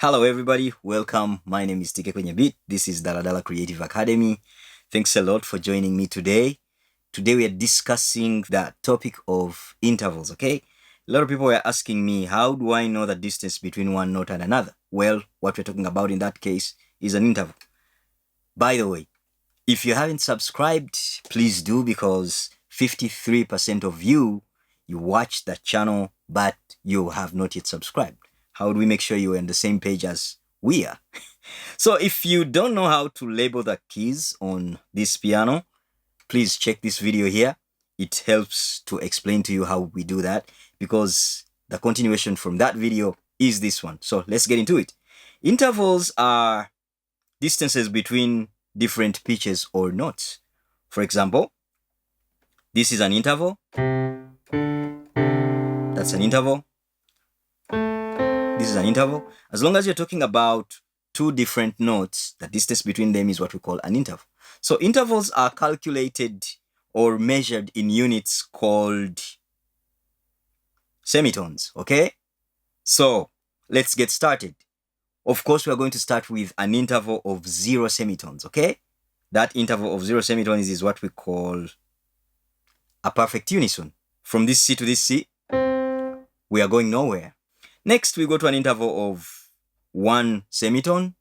Hello everybody, welcome. My name is Tike Kwenye Beat. This is Daladala Creative Academy. Thanks a lot for joining me today. Today we are discussing the topic of intervals, okay? A lot of people were asking me, how do I know the distance between one note and another? Well, what we're talking about in that case is an interval. By the way, if you haven't subscribed, please do, because 53% of you watch the channel, but you have not yet subscribed. How do we make sure you're on the same page as we are? So if you don't know how to label the keys on this piano, please check this video here. It helps to explain to you how we do that, because the continuation from that video is this one. So let's get into it. Intervals are distances between different pitches or notes. For example, this is an interval. That's an interval. This is an interval. As long as you're talking about two different notes, the distance between them is what we call an interval. So intervals are calculated or measured in units called semitones, okay? So let's get started. Of course, we are going to start with an interval of 0 semitones, okay? That interval of 0 semitones is what we call a perfect unison. From this C to this C, we are going nowhere. Next, we go to an interval of 1 semitone.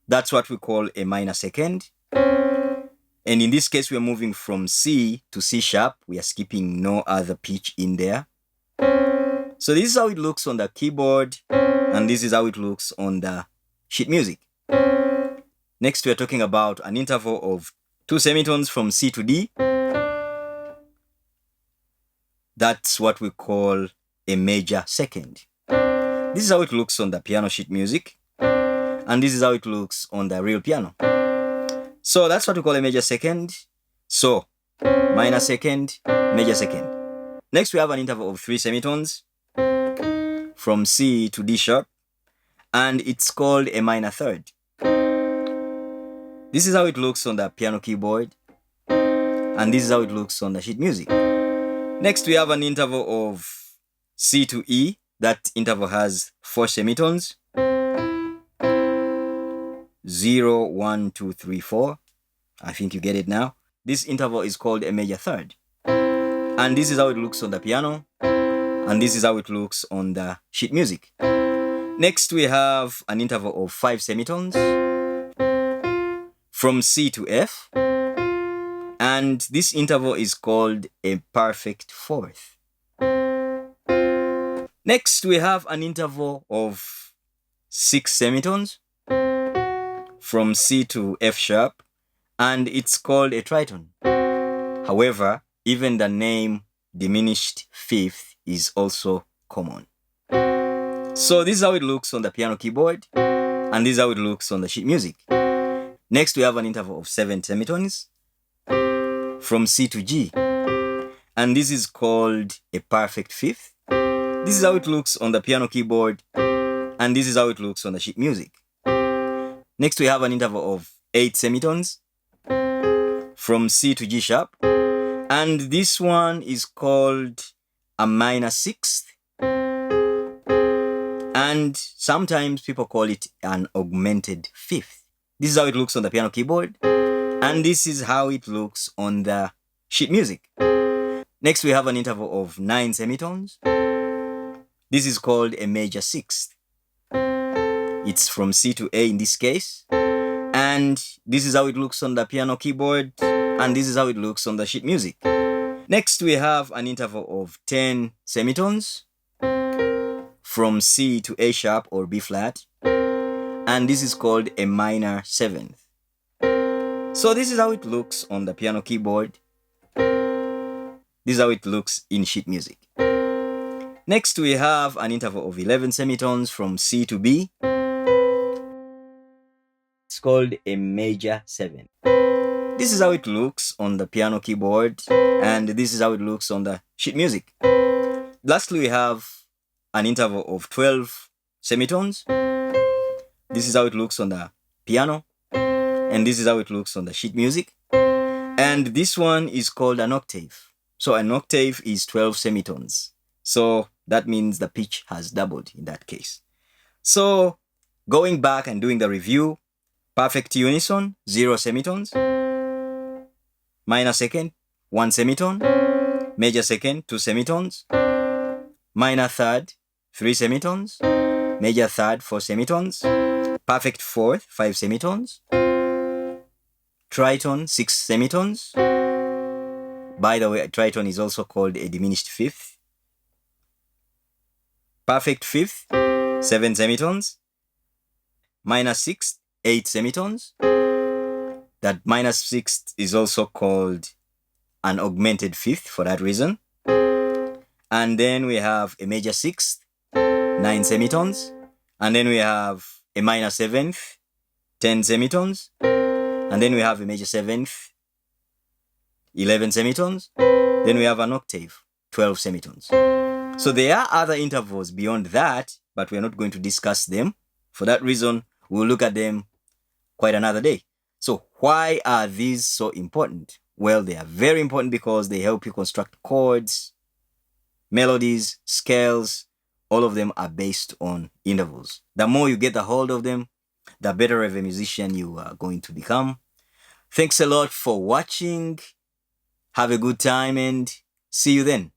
That's what we call a minor second. And in this case, we are moving from C to C sharp. We are skipping no other pitch in there. So this is how it looks on the keyboard, and this is how it looks on the sheet music. Next, we are talking about an interval of 2 semitones from C to D. That's what we call a major second. This is how it looks on the piano sheet music, and this is how it looks on the real piano. So that's what we call a major second. So minor second, major second. Next, we have an interval of 3 semitones from C to D sharp, and it's called a minor third. This is how it looks on the piano keyboard, and this is how it looks on the sheet music. Next, we have an interval of C to E. That interval has 4 semitones. 0, 1, 2, 3, 4. I think you get it now. This interval is called a major third. And this is how it looks on the piano. And this is how it looks on the sheet music. Next, we have an interval of 5 semitones from C to F. And this interval is called a perfect fourth. Next, we have an interval of 6 semitones from C to F sharp, and it's called a triton. However, even the name diminished fifth is also common. So this is how it looks on the piano keyboard, and this is how it looks on the sheet music. Next, we have an interval of 7 semitones from C to G, and this is called a perfect fifth. This is how it looks on the piano keyboard, and this is how it looks on the sheet music. Next, we have an interval of 8 semitones from C to G sharp, and this one is called a minor sixth, and sometimes people call it an augmented fifth. This is how it looks on the piano keyboard, and this is how it looks on the sheet music. Next, we have an interval of 9 semitones. This is called a major sixth. It's from C to A in this case. And this is how it looks on the piano keyboard. And this is how it looks on the sheet music. Next, we have an interval of 10 semitones from C to A sharp or B flat. And this is called a minor seventh. So this is how it looks on the piano keyboard. This is how it looks in sheet music. Next, we have an interval of 11 semitones from C to B. It's called a major 7. This is how it looks on the piano keyboard, and this is how it looks on the sheet music. Lastly, we have an interval of 12 semitones. This is how it looks on the piano, and this is how it looks on the sheet music. And this one is called an octave. So an octave is 12 semitones. So that means the pitch has doubled in that case. So going back and doing the review, perfect unison, 0 semitones, minor second, 1 semitone, major second, 2 semitones, minor third, 3 semitones, major third, 4 semitones, perfect fourth, 5 semitones, tritone, 6 semitones. By the way, a tritone is also called a diminished fifth. Perfect fifth, 7 semitones, minor sixth, 8 semitones. That minor sixth is also called an augmented fifth for that reason. And then we have a major sixth, 9 semitones. And then we have a minor seventh, 10 semitones. And then we have a major seventh, 11 semitones. Then we have an octave, 12 semitones. So there are other intervals beyond that, but we're not going to discuss them. For that reason, we'll look at them quite another day. So why are these so important? Well, they are very important because they help you construct chords, melodies, scales. All of them are based on intervals. The more you get a hold of them, the better of a musician you are going to become. Thanks a lot for watching. Have a good time and see you then.